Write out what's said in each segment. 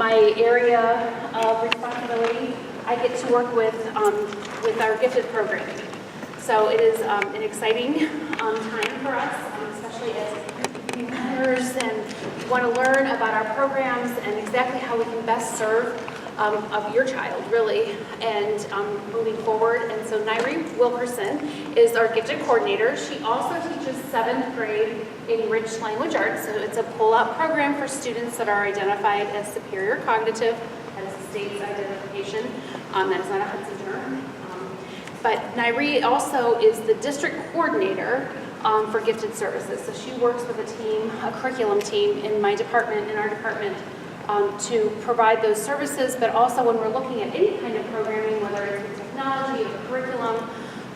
my area of responsibility, I get to work with our gifted programming. So it is an exciting time for us, especially as new members and want to learn about our programs and exactly how we can best serve of your child, really, and moving forward. And so Nairi Wilkerson is our gifted coordinator. She also teaches 7th grade Enriched Language Arts. So it's a pull-out program for students that are identified as superior cognitive. That is the state's identification. That is not a Hudson term. But Nairi also is the district coordinator for gifted services. So she works with a team, a curriculum team in our department, to provide those services, but also when we're looking at any kind of programming, whether it's technology or curriculum,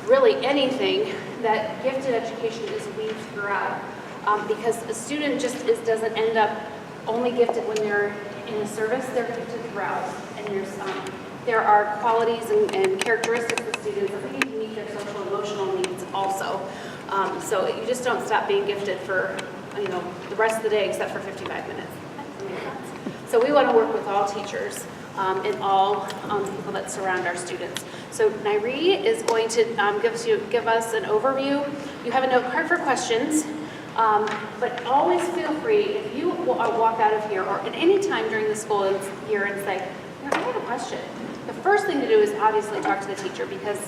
really anything, that gifted education is weaved throughout. Because a student just doesn't end up only gifted when they're in a service, they're gifted throughout. And there are qualities and characteristics of students that they need to meet their social and emotional needs also. So you just don't stop being gifted for the rest of the day except for 55 minutes. So we want to work with all teachers and all people that surround our students. So Nairi is going to give us an overview. You have a note card for questions, but always feel free, if you walk out of here or at any time during the school year and say, I have a question. The first thing to do is obviously talk to the teacher, because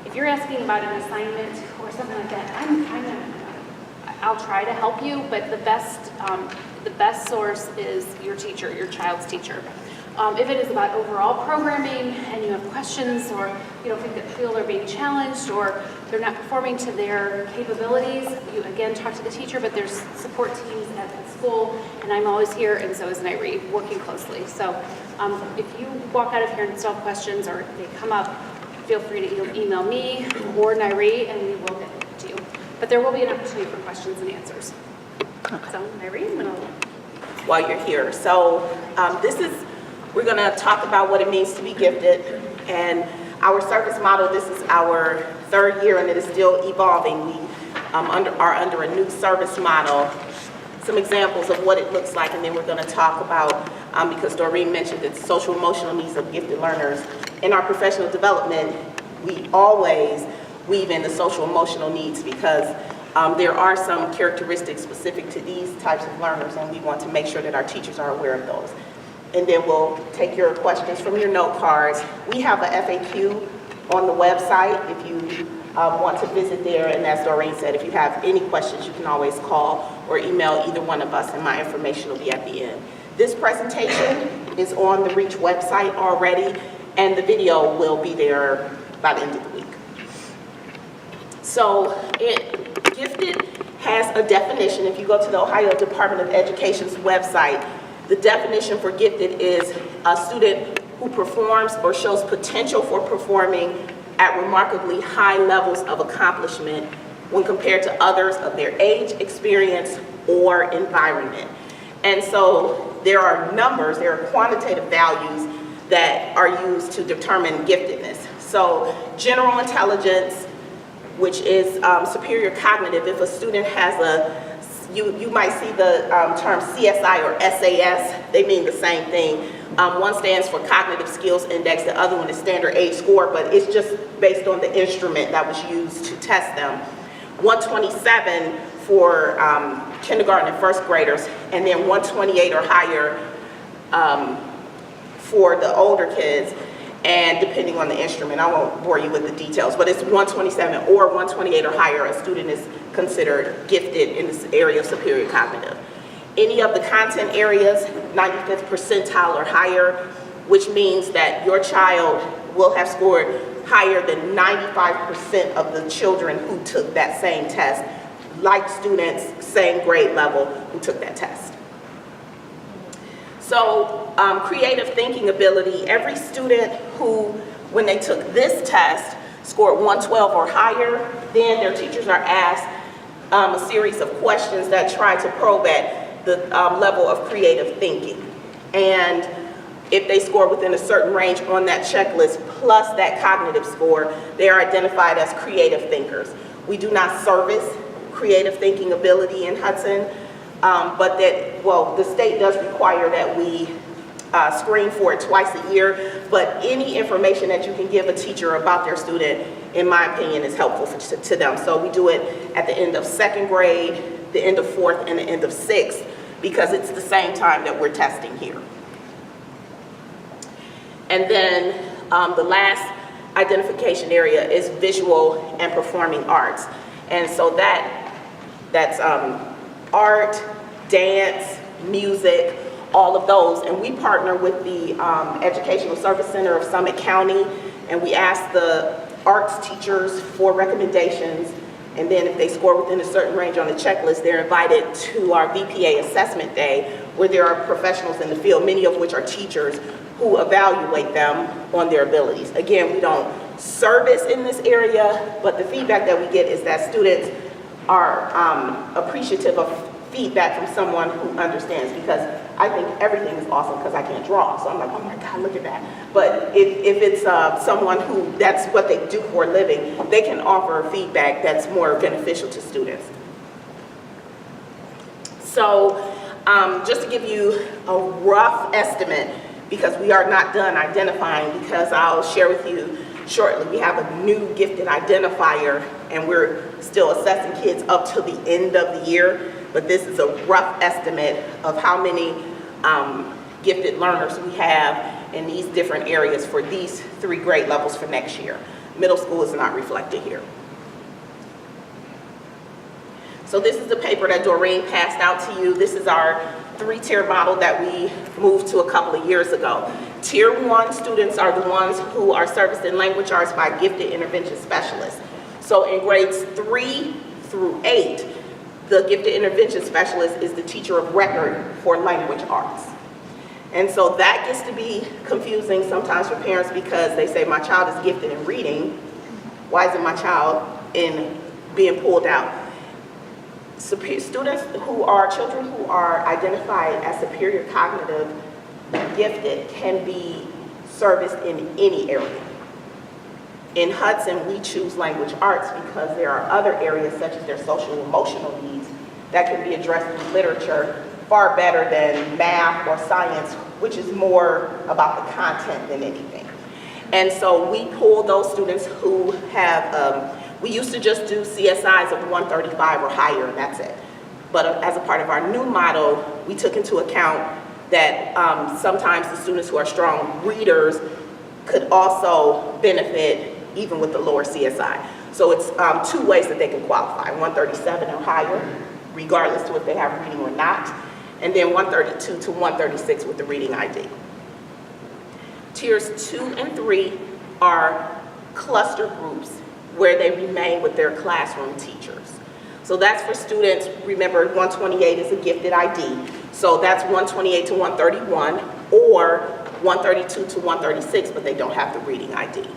if you're asking about an assignment or something like that, I'll try to help you, but the best source is your teacher, your child's teacher. If it is about overall programming and you have questions, or you don't feel they're being challenged or they're not performing to their capabilities, you again talk to the teacher, but there's support teams at the school, and I'm always here, and so is Nairi, working closely. So if you walk out of here and still have questions or they come up, feel free to email me or Nairi, and we will get to you. But there will be an opportunity for questions and answers. Okay. So Nairi, I'm going to... While you're here. So we're going to talk about what it means to be gifted, and our service model, this is our 3rd year and it is still evolving. We are under a new service model. Some examples of what it looks like, and then we're going to talk about, because Doreen mentioned the social emotional needs of gifted learners. In our professional development, we always weave in the social emotional needs, because there are some characteristics specific to these types of learners, and we want to make sure that our teachers are aware of those. And then we'll take your questions from your note cards. We have a FAQ on the website if you want to visit there, and as Doreen said, if you have any questions, you can always call or email either one of us, and my information will be at the end. This presentation is on the REACH website already, and the video will be there by the end of the week. So gifted has a definition. If you go to the Ohio Department of Education's website, the definition for gifted is a student who performs or shows potential for performing at remarkably high levels of accomplishment when compared to others of their age, experience, or environment. And so there are numbers, there are quantitative values that are used to determine giftedness. So general intelligence, which is superior cognitive. If a student has you might see the term CSI or SAS, they mean the same thing. One stands for Cognitive Skills Index, the other one is Standard Age Score, but it's just based on the instrument that was used to test them. 127 for kindergarten and 1st graders, and then 128 or higher for the older kids. And depending on the instrument, I won't bore you with the details, but it's 127 or 128 or higher, a student is considered gifted in this area of superior cognitive. Any of the content areas, 95th percentile or higher, which means that your child will have scored higher than 95% of the children who took that same test, like students, same grade level, who took that test. So creative thinking ability, every student who, when they took this test, scored 112 or higher, then their teachers are asked a series of questions that try to probe at the level of creative thinking. And if they score within a certain range on that checklist, plus that cognitive score, they are identified as creative thinkers. We do not service creative thinking ability in Hudson, but the state does require that we screen for it twice a year, but any information that you can give a teacher about their student, in my opinion, is helpful to them. So we do it at the end of 2nd grade, the end of 4th, and the end of 6th, because it's the same time that we're testing here. And then the last identification area is visual and performing arts. And so that's art, dance, music, all of those. And we partner with the Educational Service Center of Summit County, and we ask the arts teachers for recommendations. And then if they score within a certain range on the checklist, they're invited to our VPA assessment day, where there are professionals in the field, many of which are teachers, who evaluate them on their abilities. Again, we don't service in this area, but the feedback that we get is that students are appreciative of feedback from someone who understands, because I think everything is awesome because I can't draw. So I'm like, oh my God, look at that. But if it's someone who that's what they do for a living, they can offer feedback that's more beneficial to students. So just to give you a rough estimate, because we are not done identifying, because I'll share with you shortly, we have a new gifted identifier, and we're still assessing kids up to the end of the year. But this is a rough estimate of how many gifted learners we have in these different areas for these 3 grade levels for next year. Middle school is not reflected here. So this is the paper that Doreen passed out to you. This is our 3-tier model that we moved to a couple of years ago. Tier 1 students are the ones who are serviced in language arts by gifted intervention specialists. So in grades 3 through 8, the gifted intervention specialist is the teacher of record for language arts. And so that gets to be confusing sometimes for parents, because they say, my child is gifted in reading, why isn't my child in being pulled out? Children who are identified as superior cognitive gifted can be serviced in any area. In Hudson, we choose language arts because there are other areas, such as their social emotional needs, that can be addressed through literature far better than math or science, which is more about the content than anything. And so we pull those students who have, we used to just do CSIs of 135 or higher, and that's it. But as a part of our new model, we took into account that sometimes the students who are strong readers could also benefit even with the lower CSI. So it's 2 ways that they can qualify, 137 or higher, regardless to if they have reading or not, and then 132 to 136 with the reading ID. Tiers 2 and 3 are cluster groups where they remain with their classroom teachers. So that's for students, remember 128 is a gifted ID, so that's 128 to 131 or 132 to 136, but they don't have the reading ID.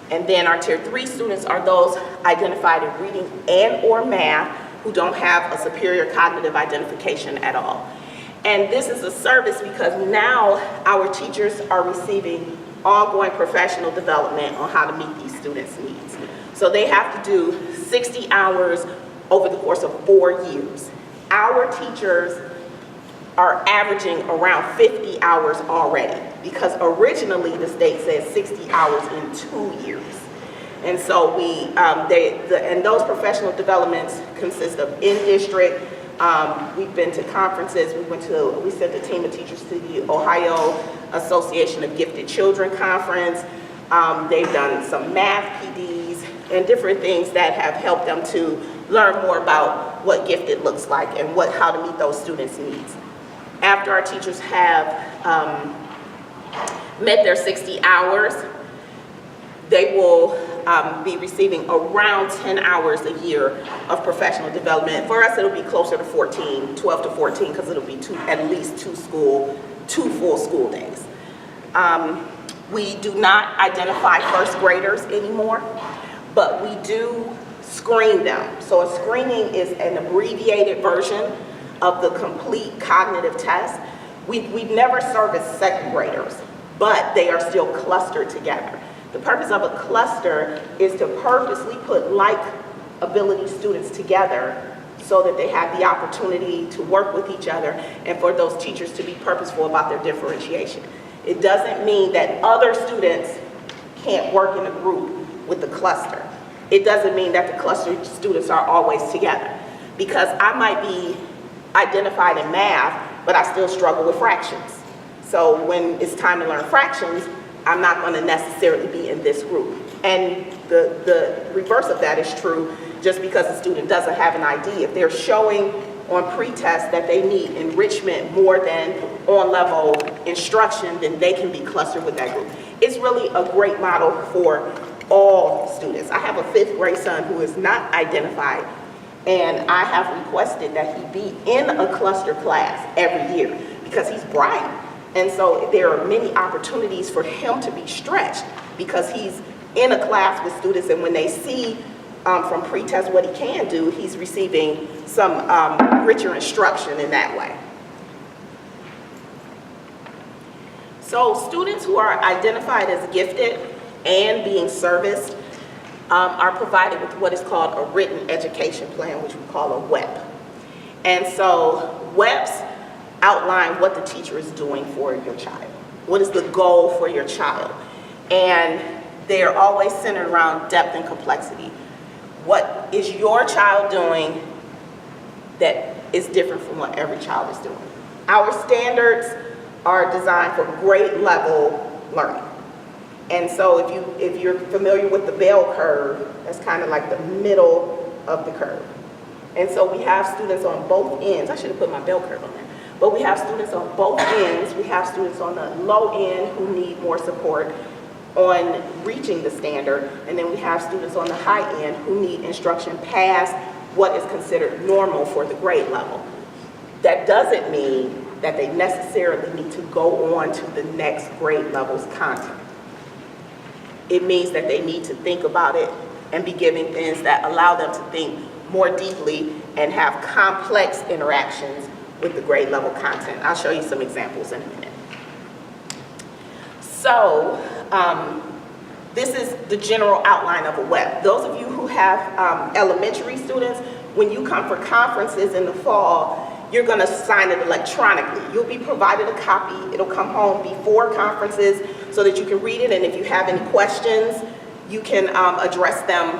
And then our tier 3 students are those identified in reading and or math who don't have a superior cognitive identification at all. And this is a service because now our teachers are receiving ongoing professional development on how to meet these students' needs. So they have to do 60 hours over the course of 4 years. Our teachers are averaging around 50 hours already, because originally the state said 60 hours in 2 years. And so and those professional developments consist of in-district. We've been to conferences. We sent a team of teachers to the Ohio Association of Gifted Children conference. They've done some math PDs and different things that have helped them to learn more about what gifted looks like and how to meet those students' needs. After our teachers have met their 60 hours, they will be receiving around 10 hours a year of professional development. For us, it'll be closer to 12 to 14, because it'll be at least two full school days. We do not identify first graders anymore, but we do screen them. So a screening is an abbreviated version of the complete cognitive test. We've never serviced second graders, but they are still clustered together. The purpose of a cluster is to purposely put like ability students together so that they have the opportunity to work with each other and for those teachers to be purposeful about their differentiation. It doesn't mean that other students can't work in a group with the cluster. It doesn't mean that the cluster students are always together, because I might be identified in math, but I still struggle with fractions. So when it's time to learn fractions, I'm not going to necessarily be in this group. And the reverse of that is true just because the student doesn't have an ID. If they're showing on pre-test that they need enrichment more than on-level instruction, then they can be clustered with that group. It's really a great model for all students. I have a 5th grade son who is not identified, and I have requested that he be in a cluster class every year because he's bright. And so there are many opportunities for him to be stretched because he's in a class with students, and when they see from pre-test what he can do, he's receiving some richer instruction in that way. So students who are identified as gifted and being serviced are provided with what is called a written education plan, which we call a WEP. And so WEPs outline what the teacher is doing for your child. What is the goal for your child? And they are always centered around depth and complexity. What is your child doing that is different from what every child is doing? Our standards are designed for grade level learning. And so if you're familiar with the bell curve, that's kind of like the middle of the curve. And so we have students on both ends. I should have put my bell curve on there. But we have students on both ends. We have students on the low end who need more support on reaching the standard, and then we have students on the high end who need instruction past what is considered normal for the grade level. That doesn't mean that they necessarily need to go on to the next grade level's content. It means that they need to think about it and be given things that allow them to think more deeply and have complex interactions with the grade level content. I'll show you some examples in a minute. So, this is the general outline of a WEP. Those of you who have elementary students, when you come for conferences in the fall, you're going to sign it electronically. You'll be provided a copy. It'll come home before conferences so that you can read it, and if you have any questions, you can address them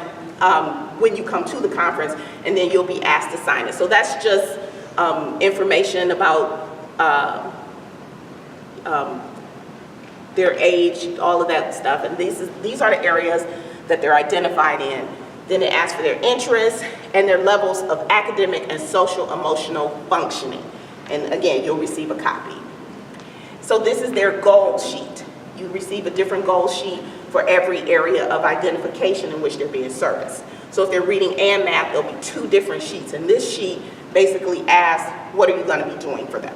when you come to the conference, and then you'll be asked to sign it. So that's just information about their age, all of that stuff, and these are the areas that they're identified in. Then it asks for their interests and their levels of academic and social emotional functioning. And again, you'll receive a copy. So this is their goal sheet. You receive a different goal sheet for every area of identification in which they're being serviced. So if they're reading and math, there'll be 2 different sheets, and this sheet basically asks, what are you going to be doing for them?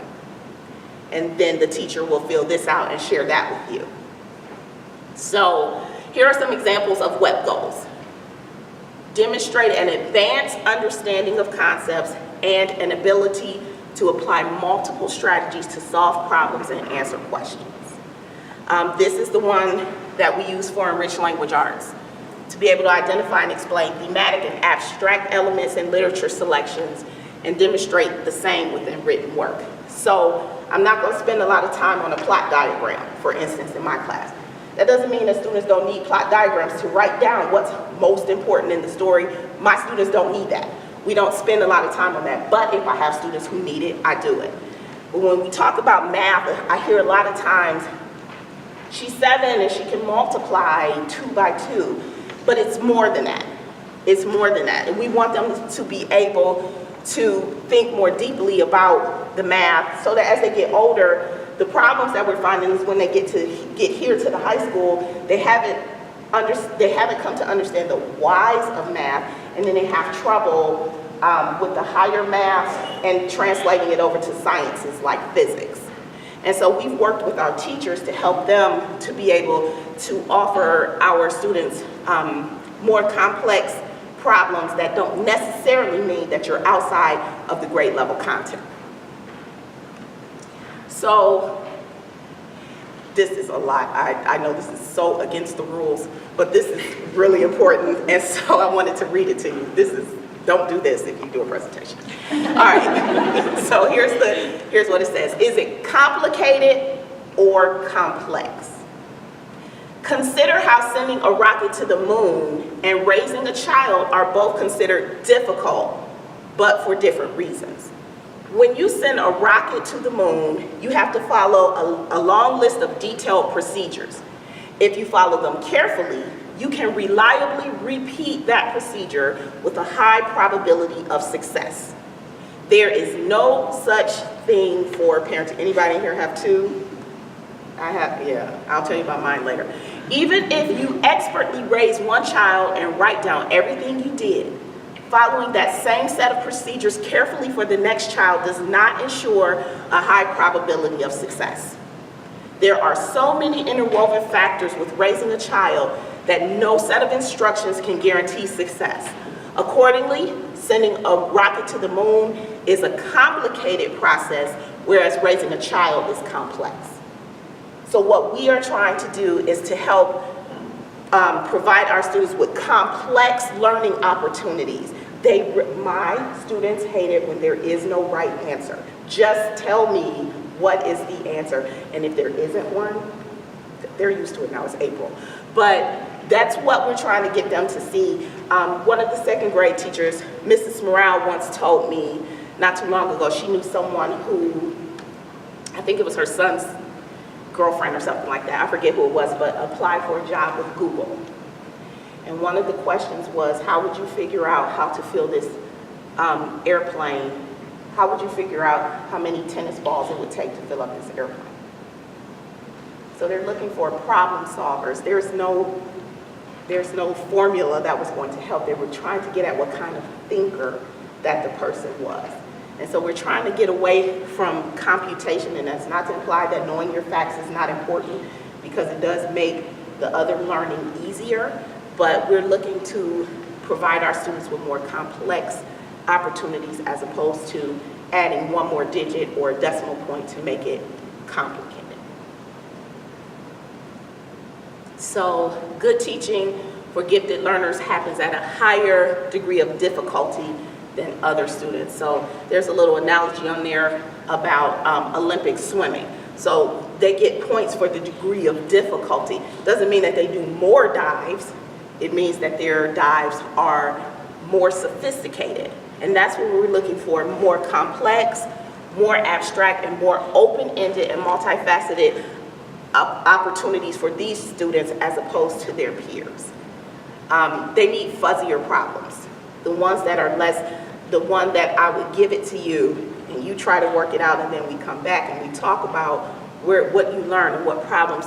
And then the teacher will fill this out and share that with you. So here are some examples of WEP goals. Demonstrate an advanced understanding of concepts and an ability to apply multiple strategies to solve problems and answer questions. This is the one that we use for enriched language arts, to be able to identify and explain thematic and abstract elements in literature selections and demonstrate the same within written work. So I'm not going to spend a lot of time on a plot diagram, for instance, in my class. That doesn't mean that students don't need plot diagrams to write down what's most important in the story. My students don't need that. We don't spend a lot of time on that, but if I have students who need it, I do it. But when we talk about math, I hear a lot of times, she's 7 and she can multiply 2 by 2, but it's more than that. It's more than that. And we want them to be able to think more deeply about the math so that as they get older, the problems that we're finding is when they get here to the high school, they haven't come to understand the whys of math, and then they have trouble with the higher math and translating it over to sciences like physics. And so we've worked with our teachers to help them to be able to offer our students more complex problems that don't necessarily mean that you're outside of the grade level content. So this is a lot. I know this is so against the rules, but this is really important, and so I wanted to read it to you. This is Don't do this if you do a presentation. All right, so here's what it says. Is it complicated or complex? Consider how sending a rocket to the moon and raising a child are both considered difficult, but for different reasons. When you send a rocket to the moon, you have to follow a long list of detailed procedures. If you follow them carefully, you can reliably repeat that procedure with a high probability of success. There is no such thing for parenting. Anybody in here have two? I have, yeah, I'll tell you about mine later. Even if you expertly raise one child and write down everything you did, following that same set of procedures carefully for the next child does not ensure a high probability of success. There are so many interwoven factors with raising a child that no set of instructions can guarantee success. Accordingly, sending a rocket to the moon is a complicated process, whereas raising a child is complex. So what we are trying to do is to help provide our students with complex learning opportunities. My students hate it when there is no right answer. Just tell me what is the answer. And if there isn't one, they're used to it now, it's April. But that's what we're trying to get them to see. One of the second grade teachers, Mrs. Morale, once told me not too long ago, she knew someone who, I think it was her son's girlfriend or something like that, I forget who it was, but applied for a job with Google. And one of the questions was, how would you figure out how to fill this airplane? How would you figure out how many tennis balls it would take to fill up this airplane? So they're looking for problem solvers. There's no formula that was going to help. They were trying to get at what kind of thinker that the person was. And so we're trying to get away from computation, and that's not to imply that knowing your facts is not important, because it does make the other learning easier, but we're looking to provide our students with more complex opportunities as opposed to adding one more digit or a decimal point to make it complicated. So good teaching for gifted learners happens at a higher degree of difficulty than other students. So there's a little analogy on there about Olympic swimming. So they get points for the degree of difficulty. Doesn't mean that they do more dives. It means that their dives are more sophisticated. And that's what we're looking for, more complex, more abstract, and more open-ended and multifaceted opportunities for these students as opposed to their peers. They need fuzzier problems. The ones that are the one that I would give it to you and you try to work it out, and then we come back and we talk about what you learn and what problems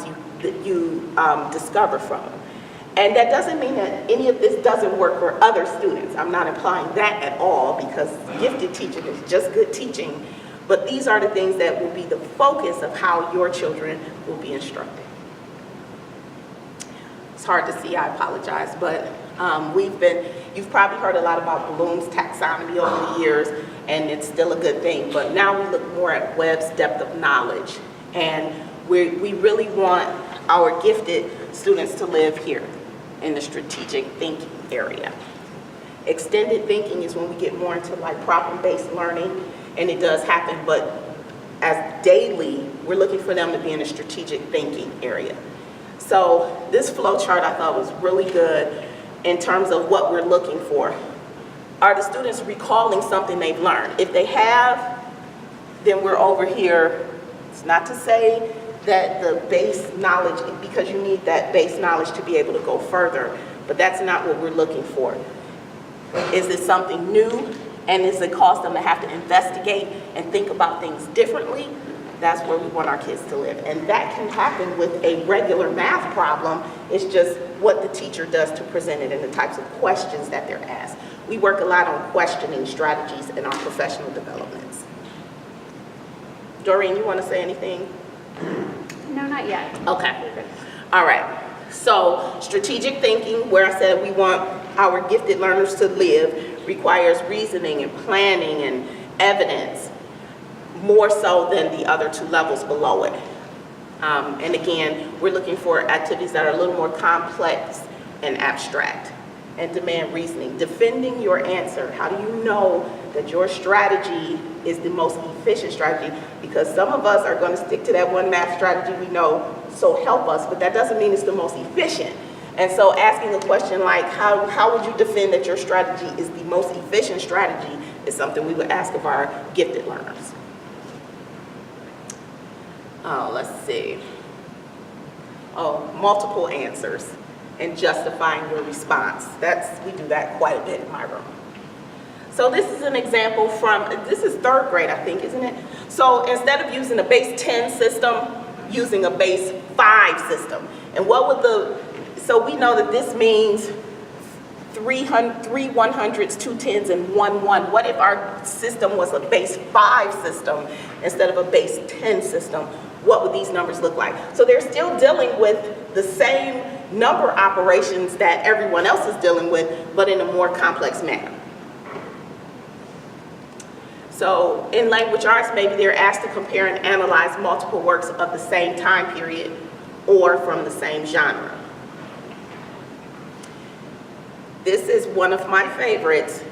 you discover from them. And that doesn't mean that any of this doesn't work for other students. I'm not implying that at all, because gifted teaching is just good teaching. But these are the things that will be the focus of how your children will be instructed. It's hard to see, I apologize, but you've probably heard a lot about Bloom's taxonomy over the years, and it's still a good thing. But now we look more at Webb's depth of knowledge. And we really want our gifted students to live here in the strategic thinking area. Extended thinking is when we get more into like problem-based learning, and it does happen, but as daily, we're looking for them to be in a strategic thinking area. So this flow chart I thought was really good in terms of what we're looking for. Are the students recalling something they've learned? If they have, then we're over here. It's not to say that the base knowledge, because you need that base knowledge to be able to go further, but that's not what we're looking for. Is it something new, and does it cause them to have to investigate and think about things differently? That's where we want our kids to live. And that can happen with a regular math problem. It's just what the teacher does to present it and the types of questions that they're asked. We work a lot on questioning strategies in our professional developments. Doreen, you want to say anything? No, not yet. Okay. All right. So strategic thinking, where I said we want our gifted learners to live, requires reasoning and planning and evidence, more so than the other two levels below it. And again, we're looking for activities that are a little more complex and abstract. and demand reasoning. Defending your answer. How do you know that your strategy is the most efficient strategy? Because some of us are going to stick to that one math strategy we know, so help us, but that doesn't mean it's the most efficient. And so asking a question like, how would you defend that your strategy is the most efficient strategy is something we would ask of our gifted learners. Let's see. Multiple answers and justifying your response. We do that quite a bit in my room. So this is an example this is third grade, I think, isn't it? So instead of using a base 10 system, using a base 5 system. And so we know that this means 3 100s, 2 10s, and 1 1. What if our system was a base 5 system instead of a base 10 system? What would these numbers look like? So they're still dealing with the same number operations that everyone else is dealing with, but in a more complex manner. So in language arts, maybe they're asked to compare and analyze multiple works of the same time period or from the same genre. This is one of my favorites.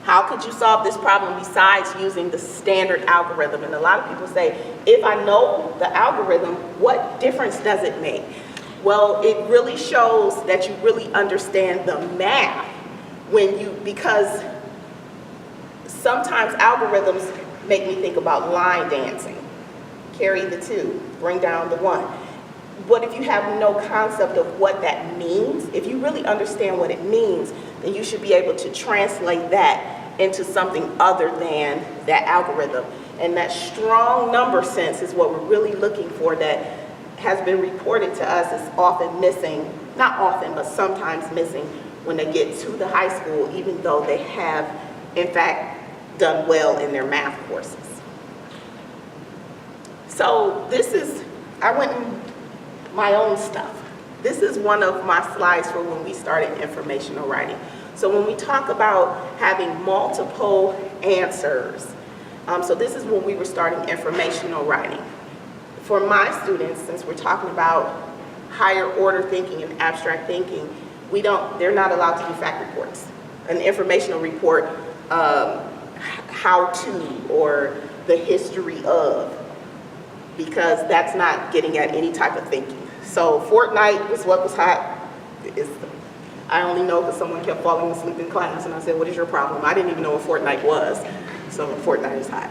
How could you solve this problem besides using the standard algorithm? And a lot of people say, if I know the algorithm, what difference does it make? Well, it really shows that you really understand the math because sometimes algorithms make me think about line dancing. Carry the 2, bring down the 1. But if you have no concept of what that means, if you really understand what it means, then you should be able to translate that into something other than that algorithm. And that strong number sense is what we're really looking for that has been reported to us is often missing, not often, but sometimes missing when they get to the high school, even though they have, in fact, done well in their math courses. So I went in my own stuff. This is one of my slides for when we started informational writing. So when we talk about having multiple answers, so this is when we were starting informational writing. For my students, since we're talking about higher order thinking and abstract thinking, they're not allowed to do fact reports. An informational report, how to, or the history of, because that's not getting at any type of thinking. So Fortnite was what was hot. I only know because someone kept falling asleep in class, and I said, what is your problem? I didn't even know what Fortnite was, so Fortnite is hot.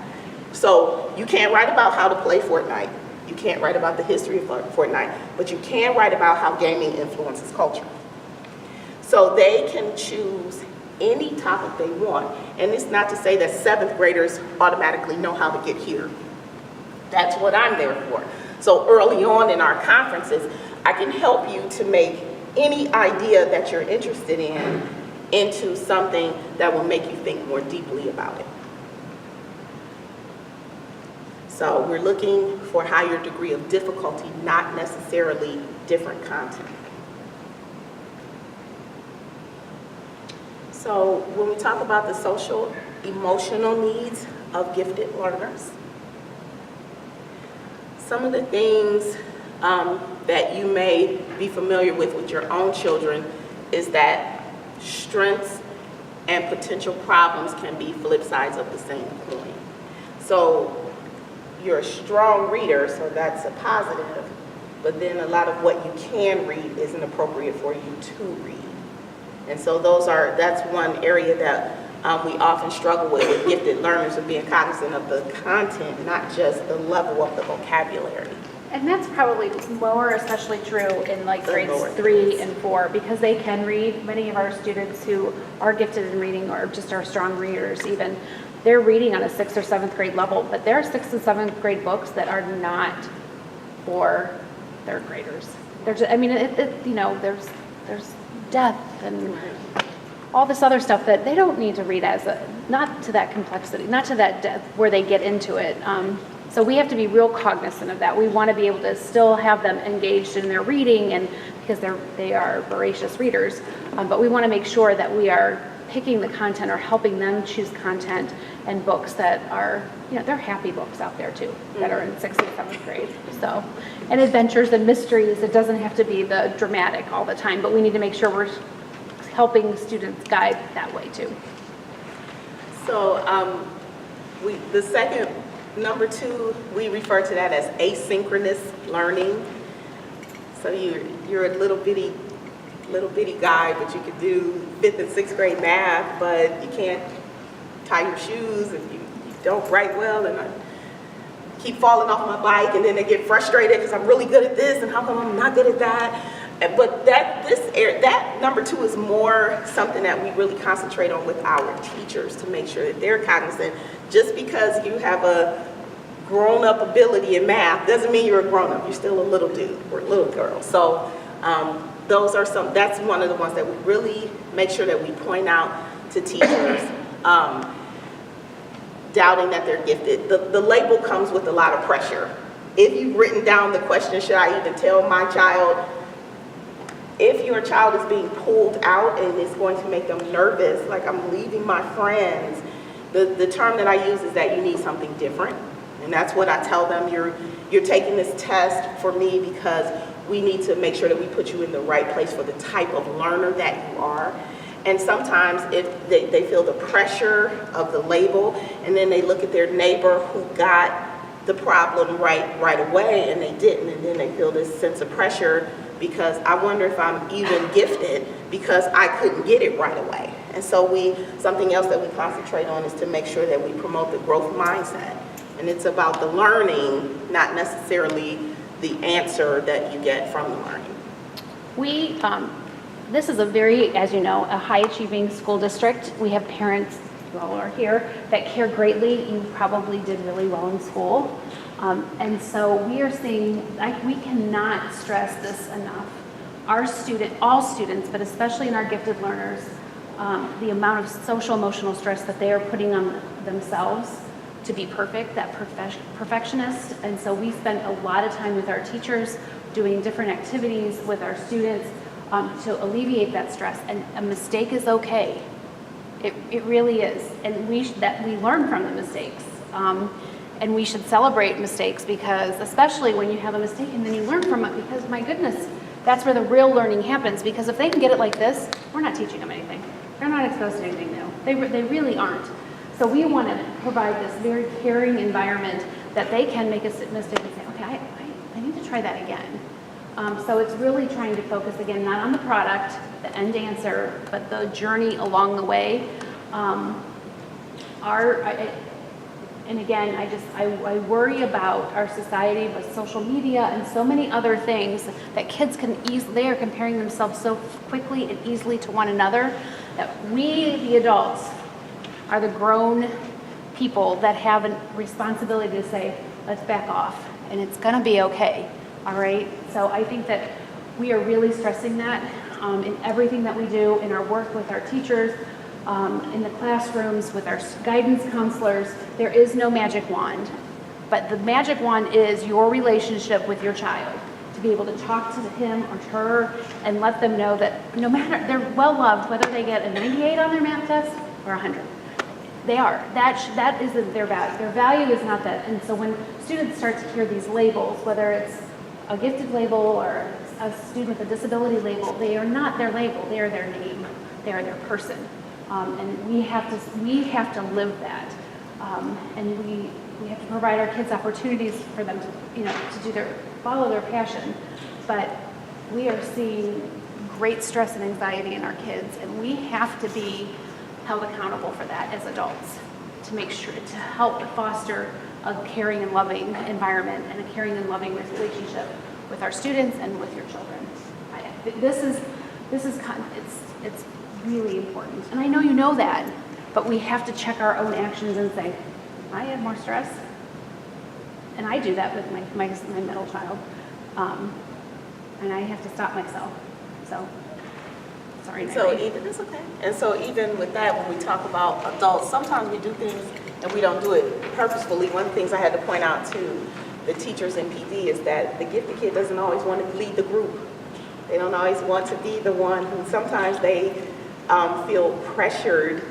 So you can't write about how to play Fortnite. You can't write about the history of Fortnite, but you can write about how gaming influences culture. So they can choose any topic they want. And it's not to say that 7th graders automatically know how to get here. That's what I'm there for. So early on in our conferences, I can help you to make any idea that you're interested in into something that will make you think more deeply about it. So we're looking for higher degree of difficulty, not necessarily different content. So when we talk about the social, emotional needs of gifted learners, some of the things that you may be familiar with your own children is that strengths and potential problems can be flip sides of the same coin. So you're a strong reader, so that's a positive, but then a lot of what you can read isn't appropriate for you to read. And so that's one area that we often struggle with gifted learners, of being cognizant of the content, not just the level of the vocabulary. And that's probably more especially true in like grades 3 and 4, because they can read. Many of our students who are gifted in reading or just are strong readers even, they're reading on a 6th or 7th grade level, but there are 6th and 7th grade books that are not for 3rd graders. There's, there's death and all this other stuff that they don't need to read not to that complexity, not to that depth where they get into it. So we have to be real cognizant of that. We want to be able to still have them engaged in their reading, and because they are voracious readers, but we want to make sure that we are picking the content or helping them choose content and books that are, they're happy books out there too, that are in 6th and 7th grade. So, and adventures and mysteries, it doesn't have to be the dramatic all the time, but we need to make sure we're helping students guide that way too. So the second, number 2, we refer to that as asynchronous learning. So you're a little bitty guy, but you could do 5th and 6th grade math, but you can't tie your shoes and you don't write well, and I keep falling off my bike, and then they get frustrated because I'm really good at this and how come I'm not good at that. But that number 2 is more something that we really concentrate on with our teachers to make sure that they're cognizant. Just because you have a grown-up ability in math doesn't mean you're a grown-up. You're still a little dude or a little girl. So that's one of the ones that we really make sure that we point out to teachers. Doubting that they're gifted. The label comes with a lot of pressure. If you've written down the question, should I even tell my child? If your child is being pulled out and it's going to make them nervous, like I'm leaving my friends, the term that I use is that you need something different. And that's what I tell them. You're taking this test for me because we need to make sure that we put you in the right place for the type of learner that you are. And sometimes if they feel the pressure of the label, and then they look at their neighbor who got the problem right away and they didn't, and then they feel this sense of pressure because I wonder if I'm even gifted because I couldn't get it right away. And so something else that we concentrate on is to make sure that we promote the growth mindset. And it's about the learning, not necessarily the answer that you get from the learning. This is a very, as you know, a high-achieving school district. We have parents, you all are here, that care greatly. You probably did really well in school. And so we are seeing, we cannot stress this enough. All students, but especially in our gifted learners, the amount of social emotional stress that they are putting on themselves to be perfect, that perfectionist. And so we spend a lot of time with our teachers doing different activities with our students to alleviate that stress. And a mistake is okay. It really is. And we learn from the mistakes. And we should celebrate mistakes because, especially when you have a mistake and then you learn from it, because my goodness, that's where the real learning happens. Because if they can get it like this, we're not teaching them anything. They're not exposed to anything new. They really aren't. So we want to provide this very caring environment that they can make a mistake and say, okay, I need to try that again. So it's really trying to focus, again, not on the product, the end answer, but the journey along the way. And again, I worry about our society with social media and so many other things that kids they are comparing themselves so quickly and easily to one another, that we, the adults, are the grown people that have a responsibility to say, let's back off, and it's gonna be okay, all right? So I think that we are really stressing that in everything that we do, in our work with our teachers, in the classrooms, with our guidance counselors. There is no magic wand, but the magic wand is your relationship with your child, to be able to talk to him or her and let them know that no matter, they're well loved, whether they get a 98 on their math test or 100. They are. That isn't their value. Their value is not that. And so when students start to hear these labels, whether it's a gifted label or a student with a disability label, they are not their label. They are their name. They are their person. And we have to live that. And we have to provide our kids opportunities for them to follow their passion. But we are seeing great stress and anxiety in our kids, and we have to be held accountable for that as adults to make sure to help foster a caring and loving environment and a caring and loving relationship with our students and with your children. It's really important. And I know you know that, but we have to check our own actions and say, I have more stress. And I do that with my middle child. And I have to stop myself. So, sorry. It's okay. And so even with that, when we talk about adults, sometimes we do things and we don't do it purposefully. One of the things I had to point out to the teachers in PD is that the gifted kid doesn't always want to lead the group. They don't always want to be the one who sometimes they feel pressured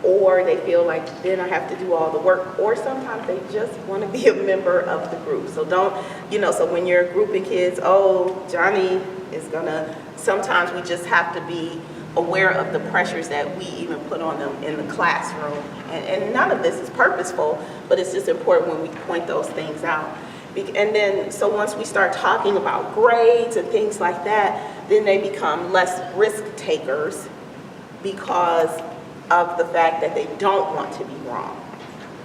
or they feel like then I have to do all the work, or sometimes they just want to be a member of the group. So so when you're grouping kids, Johnny is gonna sometimes we just have to be aware of the pressures that we even put on them in the classroom. And none of this is purposeful, but it's just important when we point those things out. And then, so once we start talking about grades and things like that, then they become less risk takers because of the fact that they don't want to be wrong.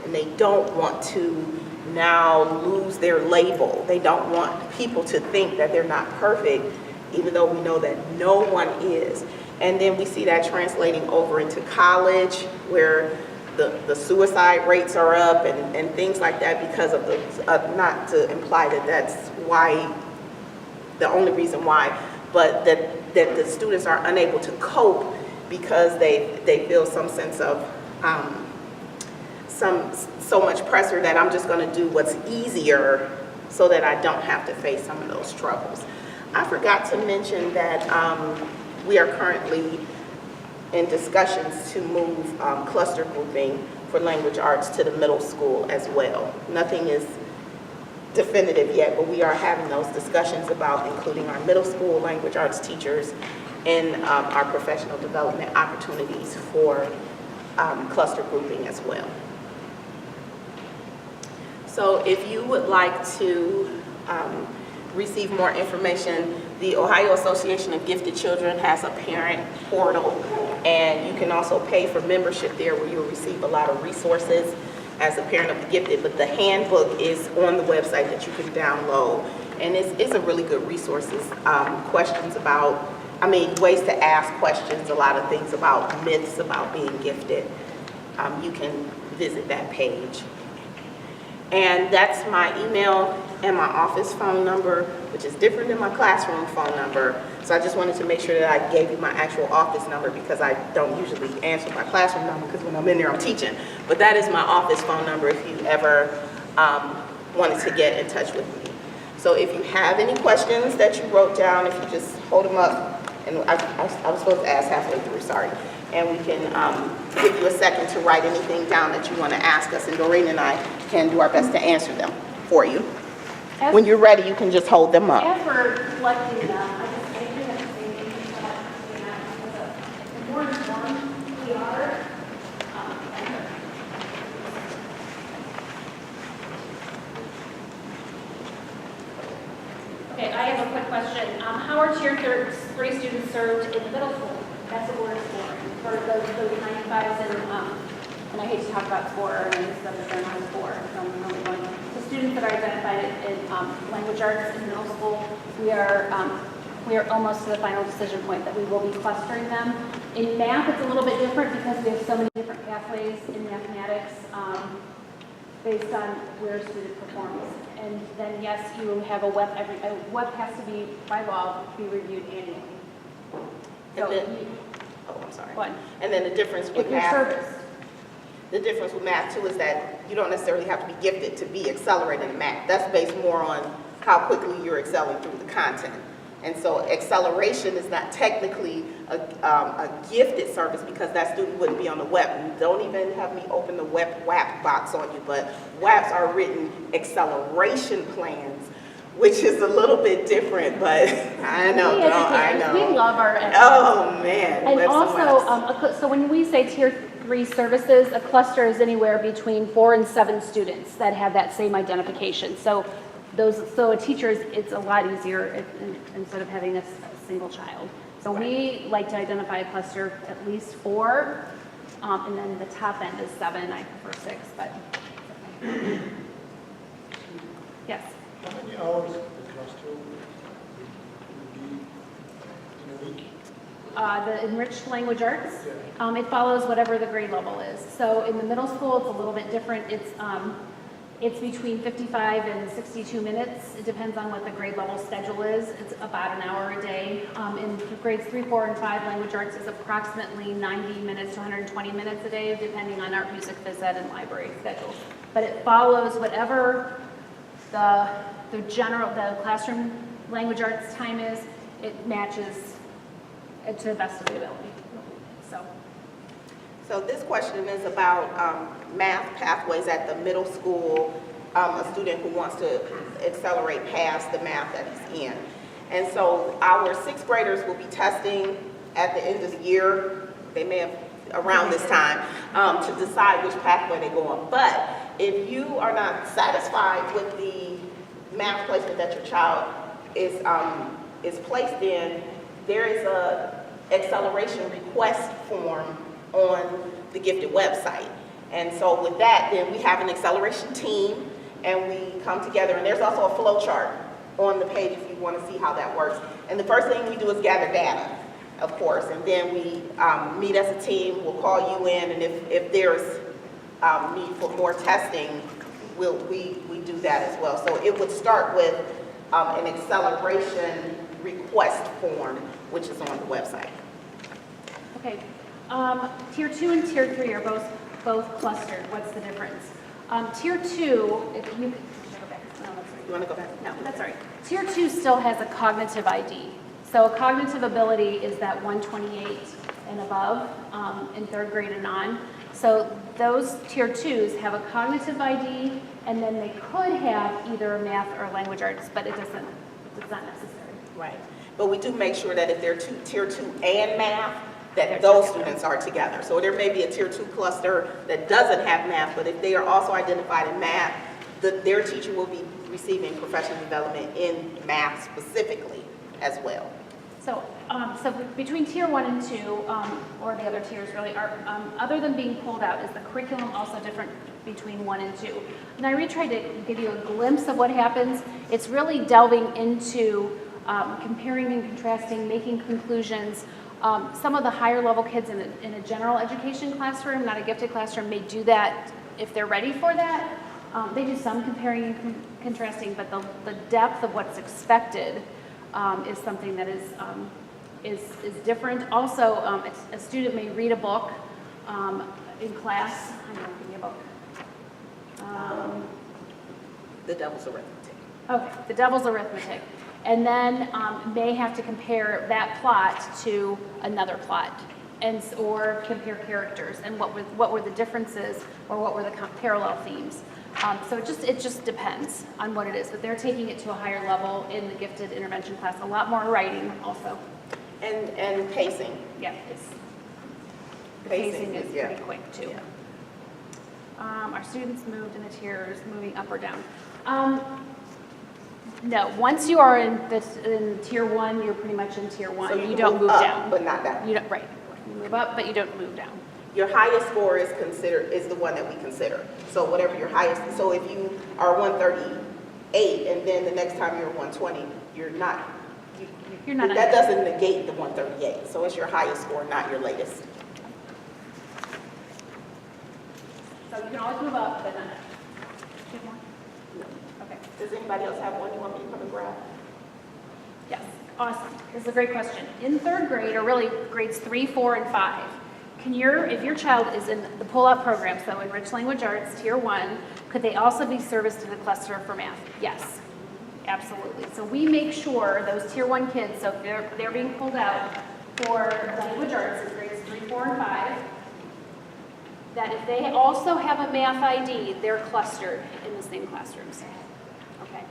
And they don't want to now lose their label. They don't want people to think that they're not perfect, even though we know that no one is. And then we see that translating over into college, where the suicide rates are up and things like that because of the, not to imply that that's why, the only reason why, but that the students are unable to cope because they feel some sense of so much pressure that I'm just going to do what's easier so that I don't have to face some of those troubles. I forgot to mention that we are currently in discussions to move cluster grouping for language arts to the middle school as well. Nothing is definitive yet, but we are having those discussions about including our middle school language arts teachers in our professional development opportunities for cluster grouping as well. So if you would like to receive more information, the Ohio Association of Gifted Children has a parent portal, and you can also pay for membership there where you'll receive a lot of resources as a parent of the gifted, but the handbook is on the website that you can download, and it's a really good resources, questions about, ways to ask questions, a lot of things about myths about being gifted. You can visit that page. And that's my email and my office phone number, which is different than my classroom phone number. So I just wanted to make sure that I gave you my actual office number because I don't usually answer my classroom number because when I'm in there, I'm teaching. But that is my office phone number if you ever wanted to get in touch with me. So if you have any questions that you wrote down, if you just hold them up, and I was supposed to ask halfway through, sorry. And we can give you a second to write anything down that you want to ask us, and Doreen and I can do our best to answer them for you. When you're ready, you can just hold them up. As we're collecting them, I do have to say thank you so much for doing that because the more informed we are, Okay, I have a quick question. How are Tier 3 students served in the middle school? That's what we're exploring. For those 95s and I hate to talk about score and stuff that they're not a score. So I'm only going. The students that are identified in language arts in middle school, we are almost to the final decision point that we will be clustering them. In math, it's a little bit different because we have so many different pathways in mathematics based on where a student performs. And then yes, you have a WEP. A WEP has to be, by law, be reviewed annually. So I'm sorry. What? And then the difference with math. The difference with math too is that you don't necessarily have to be gifted to be accelerating in math. That's based more on how quickly you're excelling through the content. And so acceleration is not technically a gifted service because that student wouldn't be on the WEP. And don't even have me open the WEP box on you, but WEPs are written acceleration plans, which is a little bit different, but I know, I know. We love our Oh man. And also, so when we say Tier 3 services, a cluster is anywhere between 4 and 7 students that have that same identification. So a teacher, it's a lot easier instead of having a single child. So we like to identify a cluster at least 4, and then the top end is 7. I prefer 6, but yes. How many hours the cluster would be in a week? The enriched language arts, it follows whatever the grade level is. So in the middle school, it's a little bit different. It's between 55 and 62 minutes. It depends on what the grade level schedule is. It's about an hour a day. In grades 3, 4, and 5, language arts is approximately 90 minutes to 120 minutes a day, depending on art, music, phys ed, and library schedules. But it follows whatever the classroom language arts time is. It matches to the best of the ability. So this question is about math pathways at the middle school, a student who wants to accelerate past the math that he's in. And so our sixth graders will be testing at the end of the year. They may have around this time to decide which pathway they go on. But if you are not satisfied with the math placement that your child is placed in, there is a acceleration request form on the Gifted website. And so with that, then we have an acceleration team, and we come together, and there's also a flow chart on the page if you want to see how that works. And the first thing we do is gather data, of course, and then we meet as a team. We'll call you in, and if there's need for more testing, we do that as well. So it would start with an acceleration request form, which is on the website. Okay. Tier 2 and Tier 3 are both clustered. What's the difference? Tier 2, if you should I go back? No, that's right. You want to go back? No, that's all right. Tier 2 still has a cognitive ID. So a cognitive ability is that 128 and above in third grade and on. So those Tier 2s have a cognitive ID, and then they could have either a math or language arts, but it's not necessary. Right. But we do make sure that if they're Tier 2 and math, that They're those together. students are together. So there may be a Tier 2 cluster that doesn't have math, but if they are also identified in math, their teacher will be receiving professional development in math specifically as well. So, so between Tier 1 and 2, or the other tiers really, are other than being pulled out, is the curriculum also different between 1 and 2? And I really tried to give you a glimpse of what happens. It's really delving into comparing and contrasting, making conclusions. Some of the higher level kids in a general education classroom, not a gifted classroom, may do that if they're ready for that. They do some comparing and contrasting, but the depth of what's expected is something that is different. Also, a student may read a book in class. I know, give me a book. The Devil's Arithmetic. Okay, the Devil's Arithmetic. And then may have to compare that plot to another plot, or compare characters and what were the differences or what were the parallel themes. So it just depends on what it is, but they're taking it to a higher level in the gifted intervention class. A lot more writing also. And pacing. Yeah, the pacing is yeah. pretty quick too. Yeah. Our students moved in the tiers, moving up or down. No, once you are in Tier 1, you're pretty much in Tier 1. So you don't move up, down. but not down. You don't, right. You move up, but you don't move down. Your highest score is the one that we consider. So whatever your highest, so if you are 138 and then the next time you're 120, you're not that doesn't negate the 138. So it's your highest score, not your latest. So you can always move up, but not down. Two more? Okay. Does anybody else have one you want me to come and grab? Yes, awesome. This is a great question. In third grade, or really grades 3, 4, and 5, if your child is in the pull-out program, so Enriched Language Arts, Tier 1, could they also be serviced in the cluster for math? Yes, absolutely. So we make sure those Tier 1 kids, so if they're being pulled out for Language Arts in grades 3, 4, and 5, that if they also have a math ID, they're clustered in the same classrooms. Okay.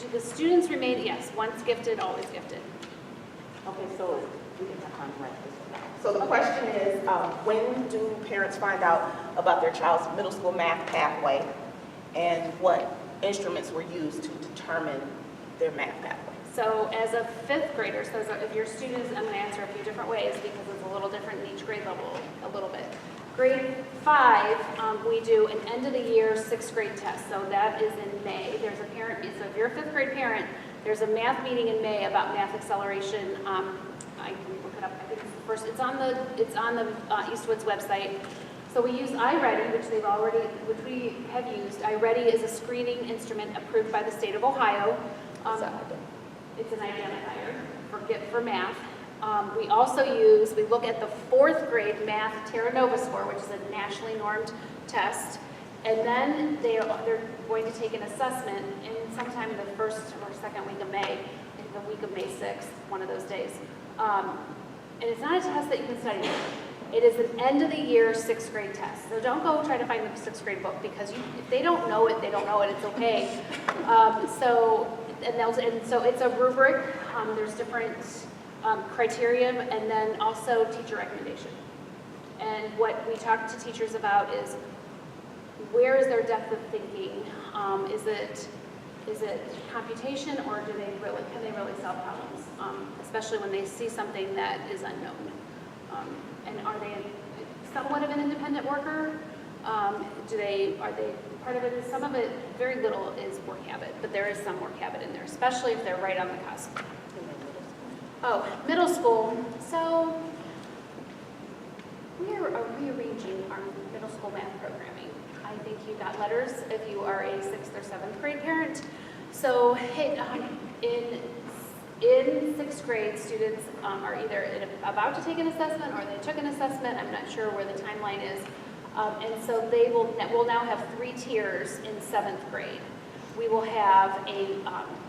Do the students remain, yes, once gifted, always gifted. Okay, so we can have time to write this one down. So the question is, when do parents find out about their child's middle school math pathway, and what instruments were used to determine their math pathway? So as a 5th grader, so if your students, I'm going to answer a few different ways because it's a little different in each grade level, a little bit. Grade 5, we do an end of the year 6th grade test. So that is in May. There's a parent, so if you're a 5th grade parent, there's a math meeting in May about math acceleration. I can look it up. I think it's the first. It's on the Eastwood's website. So we use iReady, which we have used. iReady is a screening instrument approved by the state of Ohio. It's an identifier for math. We also we look at the 4th grade math Terra Nova score, which is a nationally normed test. And then they're going to take an assessment in sometime the 1st or 2nd week of May, the week of May 6th, one of those days. And it's not a test that you can study. It is an end of the year sixth grade test. So don't go try to find the sixth grade book because if they don't know it, they don't know it. It's okay. So it's a rubric. There's different criteria, and then also teacher recommendation. And what we talk to teachers about is where is their depth of thinking? Is it computation, or can they really solve problems? Especially when they see something that is unknown. And are they somewhat of an independent worker? Are they part of it? Is some of it, very little is work habit, but there is some work habit in there, especially if they're right on the cusp. Oh, middle school. So we are rearranging our middle school math programming. I think you got letters if you are a 6th or 7th grade parent. So in 6th grade, students are either about to take an assessment or they took an assessment. I'm not sure where the timeline is. And so we'll now have 3 tiers in 7th grade. We will have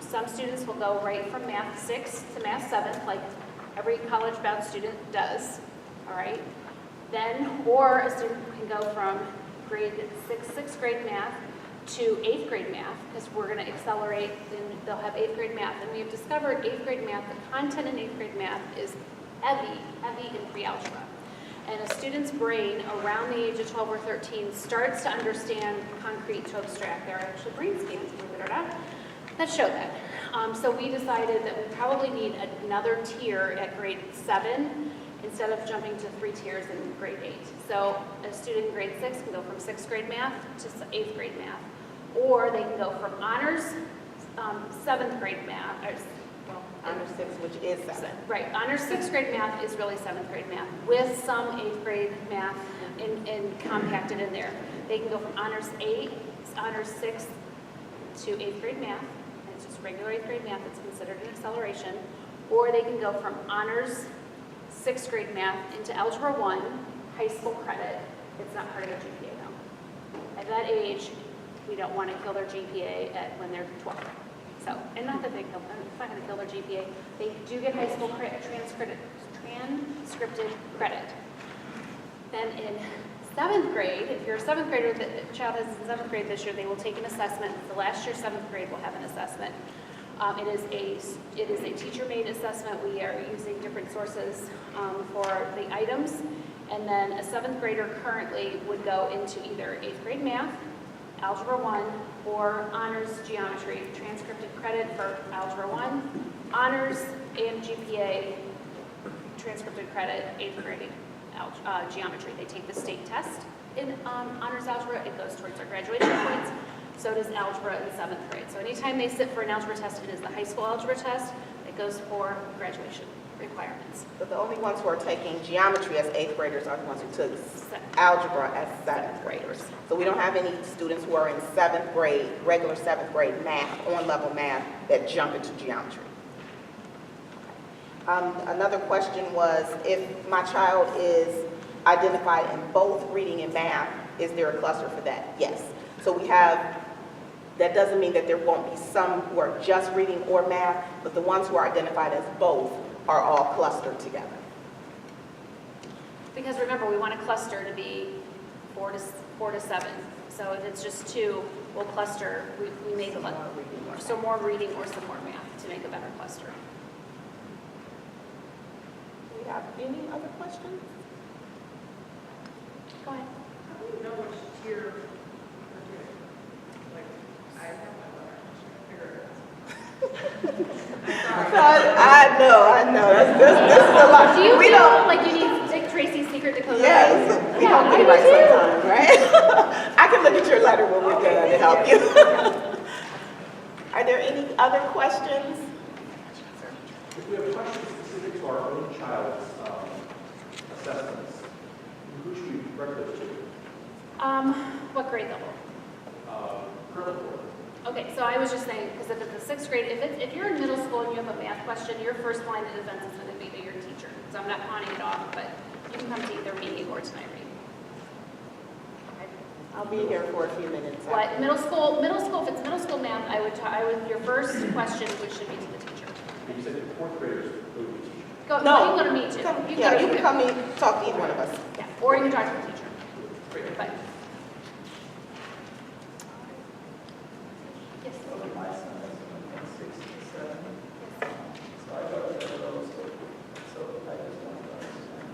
some students will go right from math 6 to math 7, like every college-bound student does, all right? Or a student can go from grade 6th grade math to 8th grade math, because we're going to accelerate, and they'll have 8th grade math. And we have discovered 8th grade math, the content in 8th grade math is heavy in pre-algebra. And a student's brain around the age of 12 or 13 starts to understand concrete to abstract. There are actually brain scans, believe it or not, that show that. So we decided that we probably need another tier at grade 7 instead of jumping to 3 tiers in grade 8. So a student in grade 6 can go from 6th grade math to 8th grade math. Or they can go from honors 7th grade math, Honors 6, which is 7. Right, honors 6th grade math is really 7th grade math with some 8th grade math compacted in there. They can go from honors 6 to 8th grade math, and it's just regular 8th grade math that's considered an acceleration. Or they can go from honors 6th grade math into algebra 1, high school credit. It's not part of their GPA though. At that age, we don't want to kill their GPA when they're 12. So, and not that it's not going to kill their GPA. They do get high school transcripted credit. Then in 7th grade, if you're a 7th grader, the child is in 7th grade this year, they will take an assessment. The last year 7th grade will have an assessment. It is a teacher-made assessment. We are using different sources for the items. And then a 7th grader currently would go into either 8th grade math, algebra 1, or honors geometry, transcripted credit for algebra 1, honors and GPA, transcripted credit, 8th grade geometry. They take the state test in honors algebra. It goes towards their graduation points. So does algebra in 7th grade. So anytime they sit for an algebra test, it is the high school algebra test. It goes for graduation requirements. But the only ones who are taking geometry as 8th graders are the ones who took algebra as 7th graders. So we don't have any students who are in 7th grade, regular 7th grade math, on-level math, that jump into geometry. Another question was, if my child is identified in both reading and math, is there a cluster for that? Yes. So we have, that doesn't mean that there won't be some who are just reading or math, but the ones who are identified as both are all clustered together. Because remember, we want a cluster to be 4 to 7. So if it's just 2, we'll cluster, we make some more reading or some more math to make a better cluster. Do we have any other questions? Go ahead. How do you know which tier you're doing? Like, I have my letter, I'm trying to figure it out. I know. This is a lot. Do you We feel don't- like you need Dick Tracy's secret Dakota? Yes, we don't get it right sometimes, right? I can look at your letter when we're done to help you. Are there any other questions? If we have questions specific to our own child's assessments, who should we direct those to? What grade level? Current board. Okay, so I was just saying, because if it's a 6th grade, if you're in middle school and you have a math question, your first line of defense is going to be to your teacher. So I'm not pawning it off, but you can come to either me or tonight read. I'll be here for a few minutes. What, middle school, if it's middle school math, your first question should be to the teacher. You said the 4th graders go to the teacher. You can go to me too. You can come and talk to either one of us. Yeah. Or you can talk to the teacher. But. Yes. My son is in 67. So I go to those, so I just want to understand.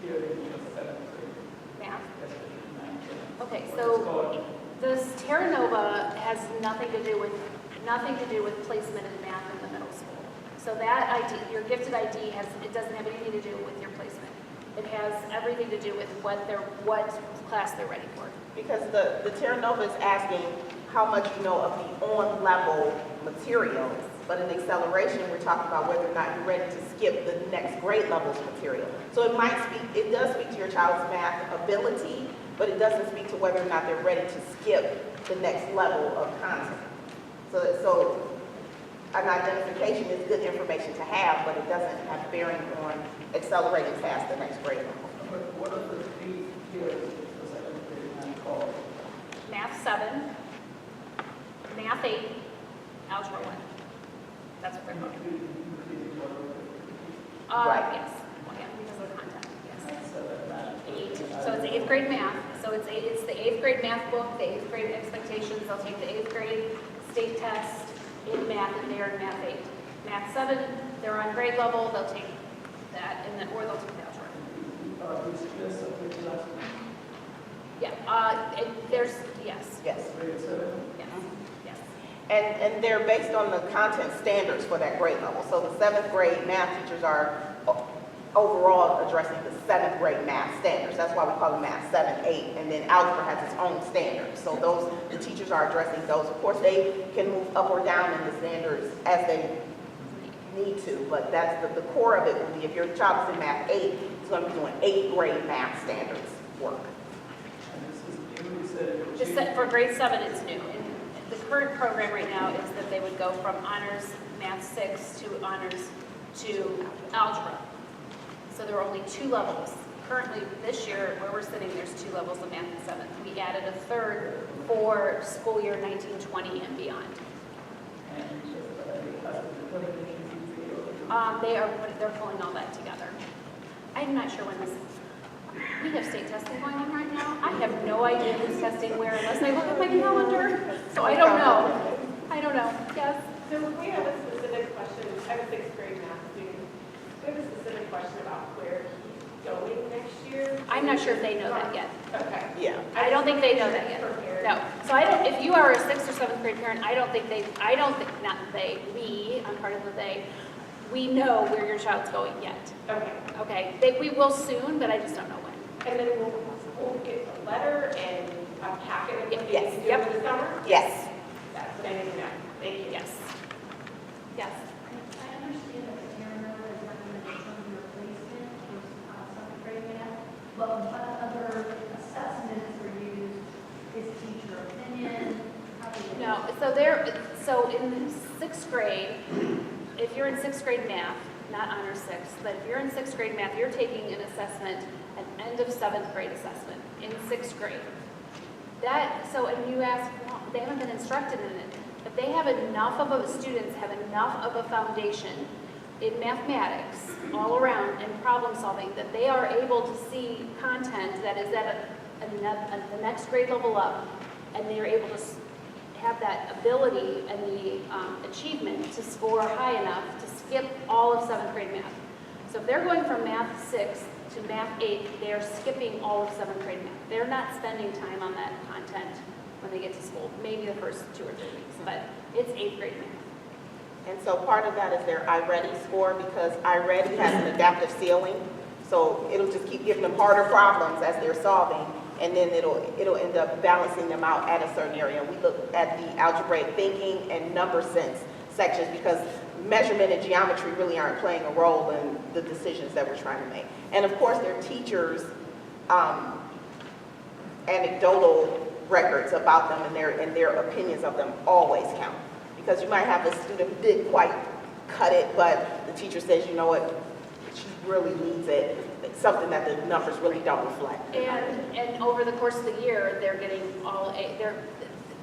Here in the 7th grade, Math. that's the 9th grade. Okay, What's so going- this Terra Nova has nothing to do with placement in math in the middle school. So that ID, your gifted ID it doesn't have anything to do with your placement. It has everything to do with what class they're ready for. Because the Terra Nova is asking how much you know of the on-level material, but in acceleration, we're talking about whether or not you're ready to skip the next grade level's material. So it does speak to your child's math ability, but it doesn't speak to whether or not they're ready to skip the next level of content. So an identification is good information to have, but it doesn't have bearing on accelerating past the next grade level. But what are the 3 years the 7th grade math called? Math 7, Math 8, Algebra 1. That's what they're called. Including what are Right. Yes. Well, yeah, because of the content, yes. So that math. 8. So it's 8th grade math. So it's the 8th grade math book, the 8th grade expectations. They'll take the 8th grade state test in math, and they're in Math 8. Math 7, they're on grade level. They'll take that, or they'll take the algebra. Is this a big lesson? Yeah. Yes. Yes. Grade 7? Yes. Yes. And they're based on the content standards for that grade level. So the 7th grade math teachers are overall addressing the 7th grade math standards. That's why we call them Math 7, 8, and then algebra has its own standards. So the teachers are addressing those. Of course, they can move up or down in the standards as they need to, but that's the core of it will be if your child is in Math 8, it's going to be doing 8th grade math standards work. And this is new, you said it would Just change? for grade 7, it's new. And the current program right now is that they would go from honors Math 6 to honors to algebra. So there are only 2 levels. Currently, this year, where we're sitting, there's 2 levels of Math in 7th. We added a 3rd for school year 1920 and beyond. And because of the putting it in They're pulling all that together. I'm not sure when we have state testing going on right now. I have no idea who's testing where unless I look at my calendar. So I don't know. Yes. So we have a specific question. I'm a 6th grade math student. We have a specific question about where he's going next year. I'm not sure if they know that yet. Okay. Yeah. I don't think they know that yet. Prepared. No. So if you are a 6th or 7th grade parent, I'm part of the they, we know where your child's going yet. Okay. Okay? We will soon, but I just don't know when. And then we'll get a letter and a packet of what Yes. he's doing this summer? Yes. That's what I need to know. Thank you. Yes. Yes. I understand that the Terra Nova is recommended some replacement for 7th grade math, but what other assessments are used? Is teacher opinion? How do you? No, so in 6th grade, if you're in 6th grade math, not honor 6th, but if you're in 6th grade math, you're taking an assessment, an end of 7th grade assessment in 6th grade. And you ask, well, they haven't been instructed in it, but they have students have enough of a foundation in mathematics all around and problem solving that they are able to see content that is at the next grade level up, and they are able to have that ability and the achievement to score high enough to skip all of 7th grade math. So if they're going from Math 6 to Math 8, they are skipping all of 7th grade math. They're not spending time on that content when they get to school, maybe the first 2 or 3 weeks, but it's 8th grade math. And so part of that is their iReady score, because iReady has an adaptive ceiling. So it'll just keep giving them harder problems as they're solving, and then it'll end up balancing them out at a certain area. We look at the algebraic thinking and number sense sections because measurement and geometry really aren't playing a role in the decisions that we're trying to make. And of course, their teachers' anecdotal records about them and their opinions of them always count. Because you might have a student who didn't quite cut it, but the teacher says, you know what, she really needs it. It's something that the numbers really don't reflect. And over the course of the year, they're getting all A.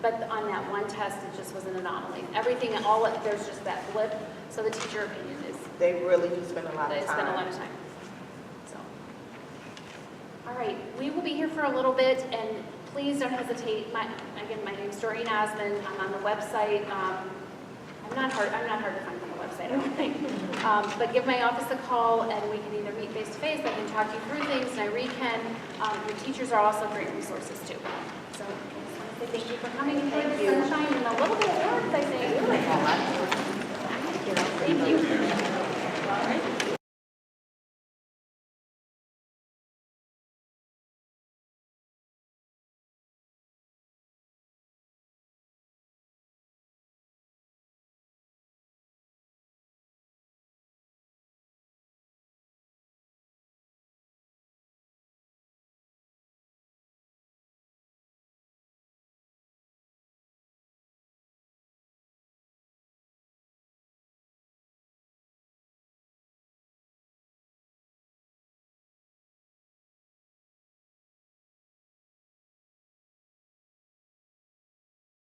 But on that one test, it just was an anomaly. There's just that blip. So the teacher opinion is, They really do spend a lot they of spend a lot time. of time. So, All right, we will be here for a little bit, and please don't hesitate. Again, my name's Doreen Osmond. I'm on the website. I'm not hard to find on the website, I don't think. But give my office a call, and we can either meet face-to-face, I can talk you through things, and Irene can. Your teachers are also great resources, too. So I just want to say thank you for coming, and for the sunshine and a little bit of warmth, I think. Thank you.